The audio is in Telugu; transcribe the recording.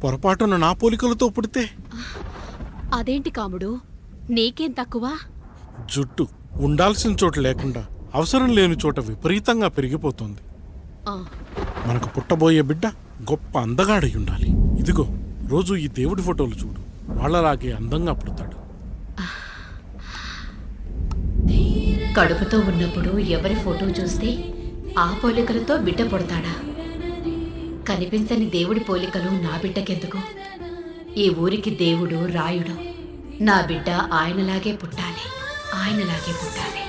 పొరపాటున నా పోలికలతో పుడితే? అదేంటి కాముడు, నీకేం తక్కువ? జుట్టు ఉండాల్సిన చోట లేకుండా అవసరం లేని చోట విపరీతంగా పెరిగిపోతుంది. మనకు పుట్టబోయే బిడ్డ గొప్ప అందగాడై ఉండాలి. ఇదిగో రోజు ఈ దేవుడి ఫోటోలు చూడు, వాళ్ళలాగే అందంగా పుడతాడు. కడుపుతో ఉన్నప్పుడు ఎవరి ఫోటో చూస్తే ఆ పోలికలతో బిడ్డ పుడతాడా? కనిపించని దేవుడి పోలికలు నా బిడ్డకెందుకు? ఈ ఊరికి దేవుడు రాయుడు. నా బిడ్డ ఆయనలాగే పుట్టాలి, ఆయనలాగే పుట్టాలి.